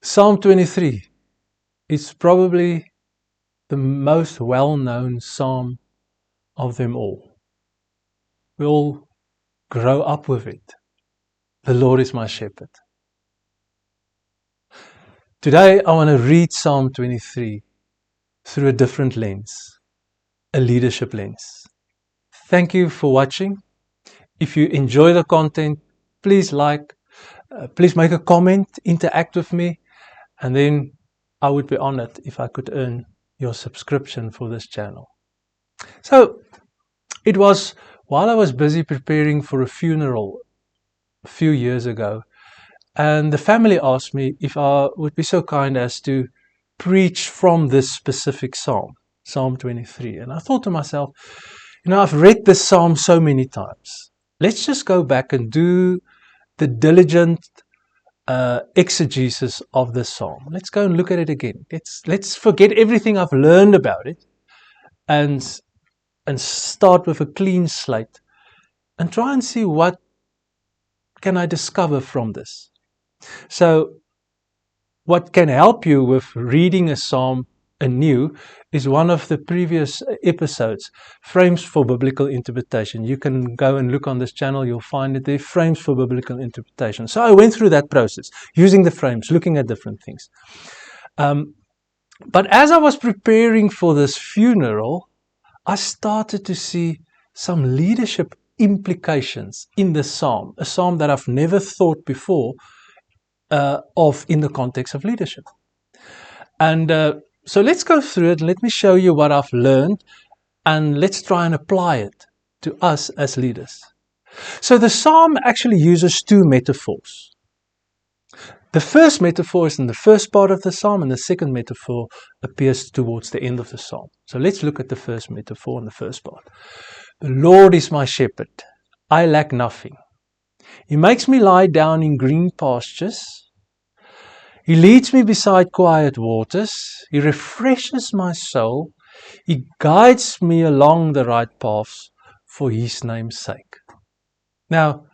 Psalm 23 is probably the most well-known psalm of them all. We all grow up with it. The Lord is my shepherd. Today I want to read Psalm 23 through a different lens, a leadership lens. Thank you for watching. If you enjoy the content, please please make a comment, interact with me, and then I would be honored if I could earn your subscription for this channel. So it was while I was busy preparing for a funeral a few years ago, and the family asked me if I would be so kind as to preach from this specific psalm, Psalm 23. And I thought to myself, I've read this psalm so many times. Let's just go back and do the diligent exegesis of this psalm. Let's go and look at it again. Let's forget everything I've learned about it and start with a clean slate and try and see what can I discover from this. So what can help you with reading a psalm anew is one of the previous episodes, Frames for Biblical Interpretation. You can go and look on this channel, you'll find it there, Frames for Biblical Interpretation. So I went through that process, using the frames, looking at different things. But as I was preparing for this funeral, I started to see some leadership implications in the psalm, a psalm that I've never thought before of in the context of leadership. And so let's go through it. Let me show you what I've learned, and let's try and apply it to us as leaders. So the psalm actually uses two metaphors. The first metaphor is in the first part of the psalm, and the second metaphor appears towards the end of the psalm. So let's look at the first metaphor in the first part. The Lord is my shepherd. I lack nothing. He makes me lie down in green pastures. He leads me beside quiet waters. He refreshes my soul. He guides me along the right paths for His name's sake. Now,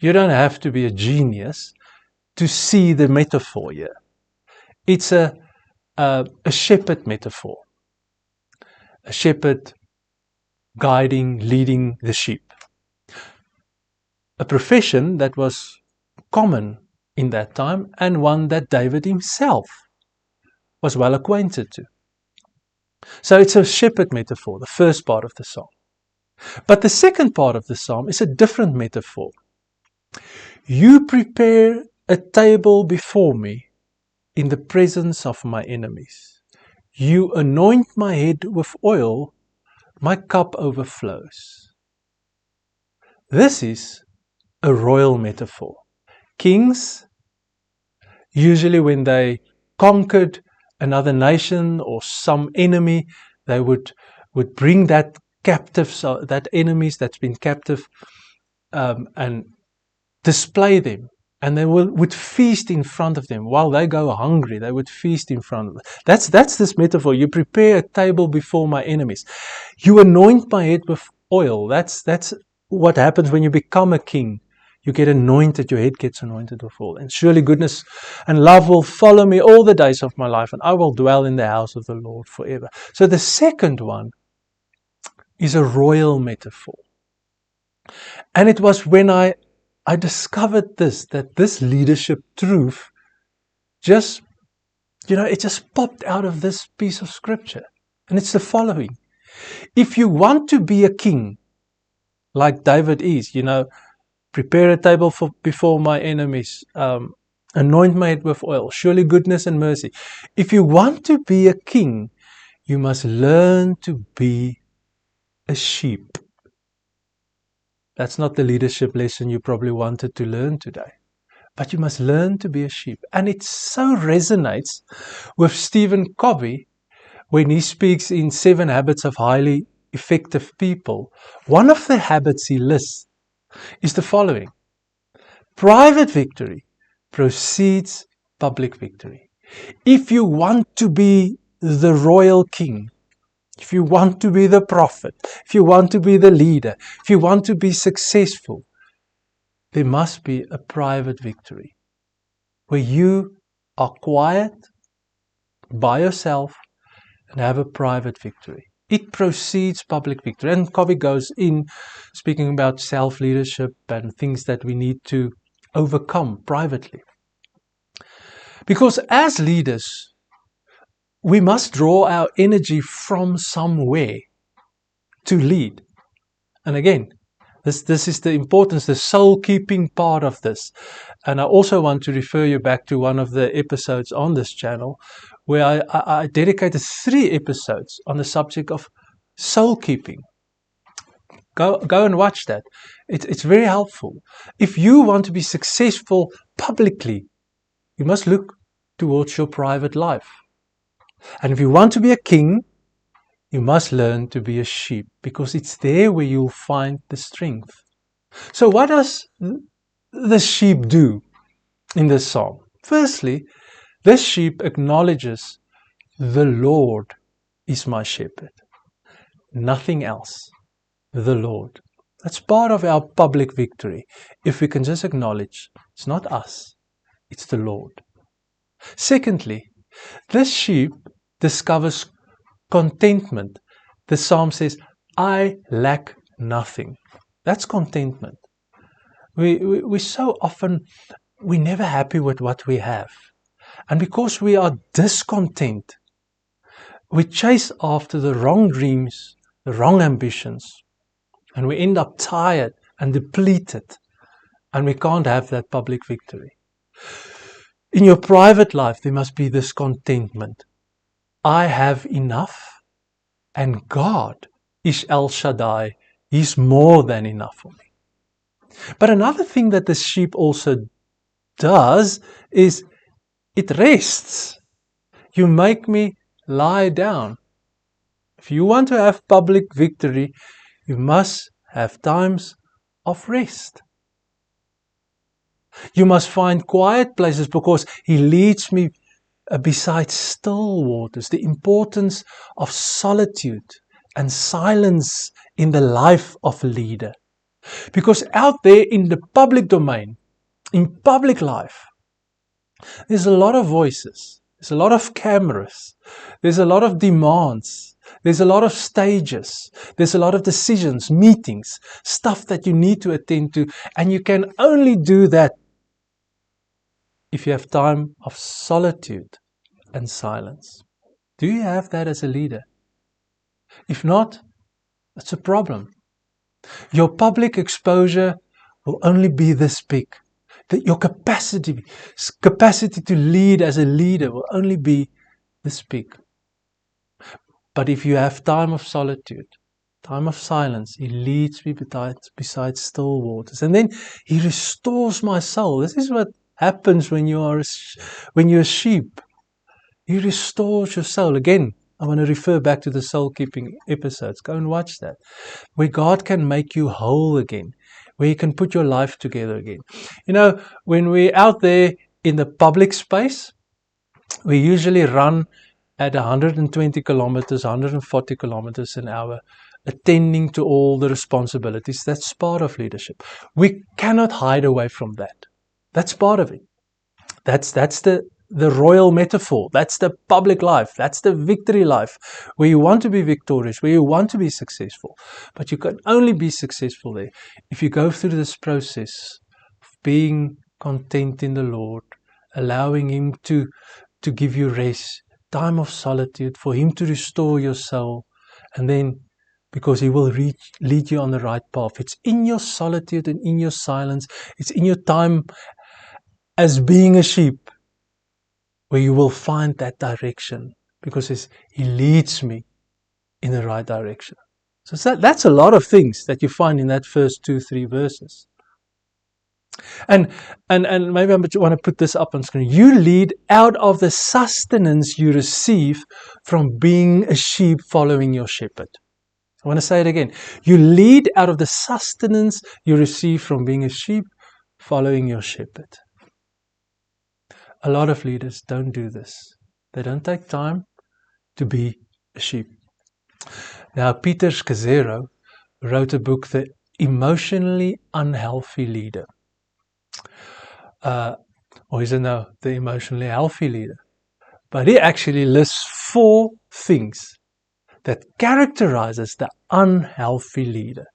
you don't have to be a genius to see the metaphor here. It's a shepherd metaphor. A shepherd guiding, leading the sheep. A profession that was common in that time, and one that David himself was well acquainted to. So it's a shepherd metaphor, the first part of the psalm. But the second part of the psalm is a different metaphor. You prepare a table before me in the presence of my enemies. You anoint my head with oil, my cup overflows. This is a royal metaphor. Kings, usually when they conquered another nation or some enemy, they would bring that captive, so that enemies that's been captive, and display them. And they would feast in front of them. While they go hungry, they would feast in front of them. That's this metaphor. You prepare a table before my enemies. You anoint my head with oil. That's what happens when you become a king. You get anointed, your head gets anointed with oil. And surely goodness and love will follow me all the days of my life, and I will dwell in the house of the Lord forever. So the second one is a royal metaphor. And it was when I discovered that this leadership truth just, it just popped out of this piece of scripture. And it's the following. If you want to be a king, like David is, prepare a table before my enemies, anoint my head with oil, surely goodness and mercy. If you want to be a king, you must learn to be a sheep. That's not the leadership lesson you probably wanted to learn today. But you must learn to be a sheep. And it so resonates with Stephen Covey when he speaks in 7 Habits of Highly Effective People. One of the habits he lists is the following. Private victory precedes public victory. If you want to be the royal king, if you want to be the prophet, if you want to be the leader, if you want to be successful, there must be a private victory where you are quiet by yourself and have a private victory. It precedes public victory. And Covey goes in speaking about self-leadership and things that we need to overcome privately. Because as leaders, we must draw our energy from somewhere to lead. And again, this is the importance, the soul-keeping part of this. And I also want to refer you back to one of the episodes on this channel where I dedicated 3 episodes on the subject of soul-keeping. Go and watch that. It's very helpful. If you want to be successful publicly, you must look towards your private life. And if you want to be a king, you must learn to be a sheep, because it's there where you'll find the strength. So what does the sheep do in this psalm? Firstly, this sheep acknowledges the Lord is my shepherd. Nothing else. The Lord. That's part of our public victory. If we can just acknowledge it's not us, it's the Lord. Secondly, this sheep discovers contentment. The psalm says, I lack nothing. That's contentment. We so often, we're never happy with what we have. And because we are discontent, we chase after the wrong dreams, the wrong ambitions, and we end up tired and depleted, and we can't have that public victory. In your private life, there must be this contentment. I have enough, and God is El Shaddai. He's more than enough for me. But another thing that the sheep also does is it rests. You make me lie down. If you want to have public victory, you must have times of rest. You must find quiet places, because He leads me beside still waters. The importance of solitude and silence in the life of a leader. Because out there in the public domain, in public life, there's a lot of voices. There's a lot of cameras. There's a lot of demands. There's a lot of stages. There's a lot of decisions, meetings, stuff that you need to attend to. And you can only do that if you have time of solitude and silence. Do you have that as a leader? If not, that's a problem. Your public exposure will only be this big. That your capacity to lead as a leader will only be this big. But if you have time of solitude, time of silence, He leads me beside still waters. And then He restores my soul. This is what happens when you're a sheep. He restores your soul. Again, I want to refer back to the soul-keeping episodes. Go and watch that. Where God can make you whole again. Where He can put your life together again. You know, when we're out there in the public space, we usually run at 120 kilometers, 140 kilometers an hour, attending to all the responsibilities. That's part of leadership. We cannot hide away from that. That's part of it. That's the royal metaphor. That's the public life. That's the victory life, where you want to be victorious, where you want to be successful. But you can only be successful there if you go through this process of being content in the Lord, allowing Him to give you rest, time of solitude, for Him to restore your soul, and then because He will lead you on the right path. It's in your solitude and in your silence, it's in your time as being a sheep, where you will find that direction, because He leads me in the right direction. So that's a lot of things that you find in that first 2-3 verses. And maybe I want to put this up on screen. You lead out of the sustenance you receive from being a sheep following your shepherd. I want to say it again. You lead out of the sustenance you receive from being a sheep following your shepherd. A lot of leaders don't do this. They don't take time to be a sheep. Now, Peter Scazzero wrote a book, The Emotionally Unhealthy Leader. Or is it no, the emotionally healthy leader? But he actually lists 4 things that characterizes the unhealthy leader.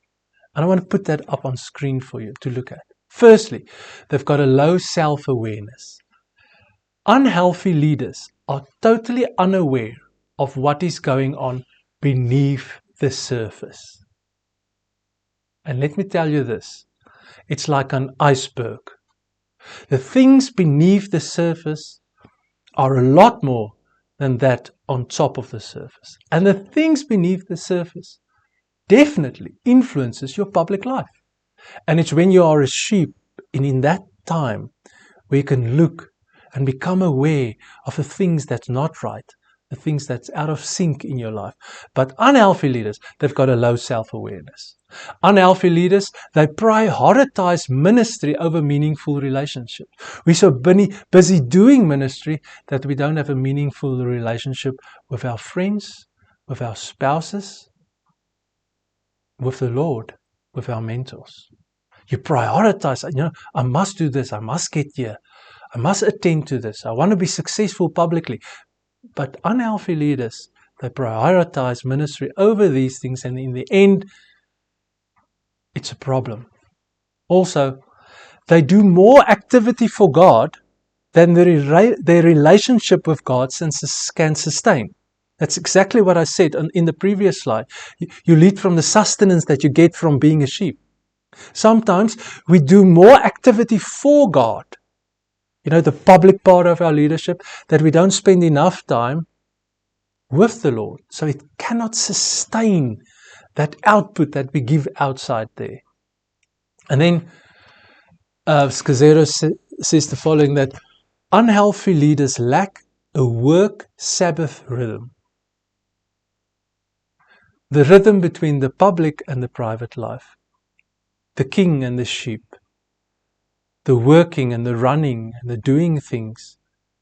And I want to put that up on screen for you to look at. Firstly, they've got a low self-awareness. Unhealthy leaders are totally unaware of what is going on beneath the surface. And let me tell you this, it's like an iceberg. The things beneath the surface are a lot more than that on top of the surface. And the things beneath the surface definitely influences your public life. And it's when you are a sheep, and in that time where you can look and become aware of the things that's not right, the things that's out of sync in your life. But unhealthy leaders, they've got a low self-awareness. Unhealthy leaders, they prioritize ministry over meaningful relationships. We're so busy doing ministry that we don't have a meaningful relationship with our friends, with our spouses, with the Lord, with our mentors. You prioritize, I must do this, I must get here, I must attend to this, I want to be successful publicly. But unhealthy leaders, they prioritize ministry over these things, and in the end, it's a problem. Also, they do more activity for God than their relationship with God can sustain. That's exactly what I said in the previous slide. You lead from the sustenance that you get from being a sheep. Sometimes we do more activity for God, the public part of our leadership, that we don't spend enough time with the Lord. So it cannot sustain that output that we give outside there. And then Scazzero says the following, that unhealthy leaders lack a work-Sabbath rhythm. The rhythm between the public and the private life. The king and the sheep. The working and the running and the doing things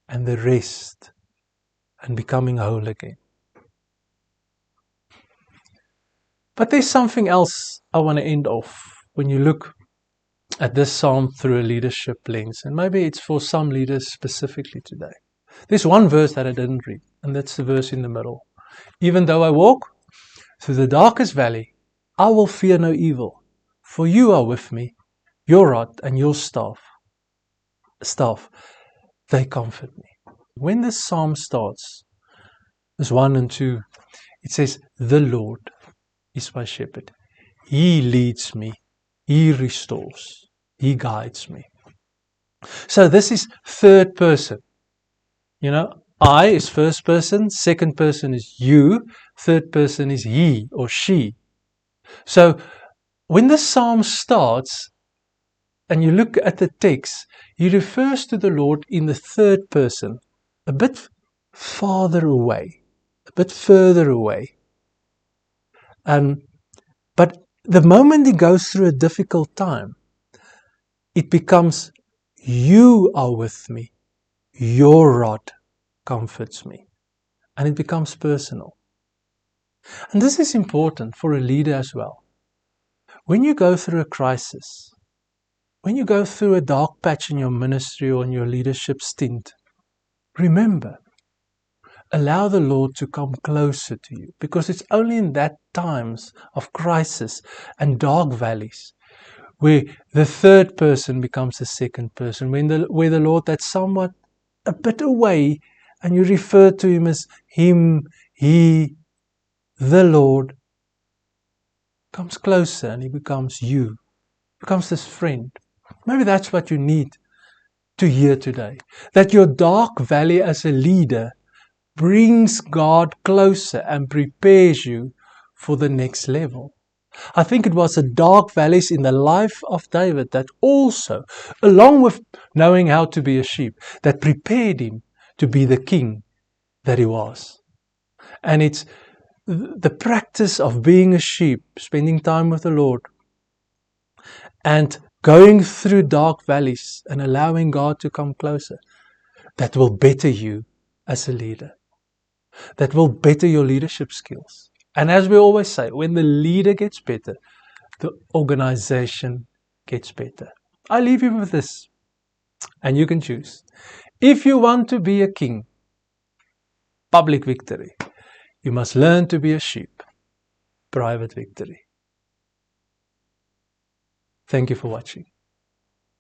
and the rest and becoming whole again. But there's something else I want to end off when you look at this psalm through a leadership lens, and maybe it's for some leaders specifically today. There's one verse that I didn't read, and that's the verse in the middle. Even though I walk through the darkest valley, I will fear no evil, for you are with me, your rod and your staff, they comfort me. When this psalm starts, verse 1 and 2, it says, the Lord is my shepherd. He leads me. He restores. He guides me. So this is third person. I is first person, second person is you, third person is he or she. So when the psalm starts and you look at the text, he refers to the Lord in the third person, a bit farther away, a bit further away. But the moment he goes through a difficult time, it becomes, you are with me, your rod comforts me. And it becomes personal. And this is important for a leader as well. When you go through a crisis, when you go through a dark patch in your ministry or in your leadership stint, remember, allow the Lord to come closer to you, because it's only in that times of crisis and dark valleys where the third person becomes the second person, where the Lord, that's somewhat a bit away, and you refer to him as him, he, the Lord, comes closer and he becomes you, becomes this friend. Maybe that's what you need to hear today, that your dark valley as a leader brings God closer and prepares you for the next level. I think it was the dark valleys in the life of David that also, along with knowing how to be a sheep, that prepared him to be the king that he was. And it's the practice of being a sheep, spending time with the Lord, and going through dark valleys and allowing God to come closer, that will better you as a leader. That will better your leadership skills. And as we always say, when the leader gets better, the organization gets better. I leave you with this. And you can choose. If you want to be a king, public victory. You must learn to be a sheep, private victory. Thank you for watching.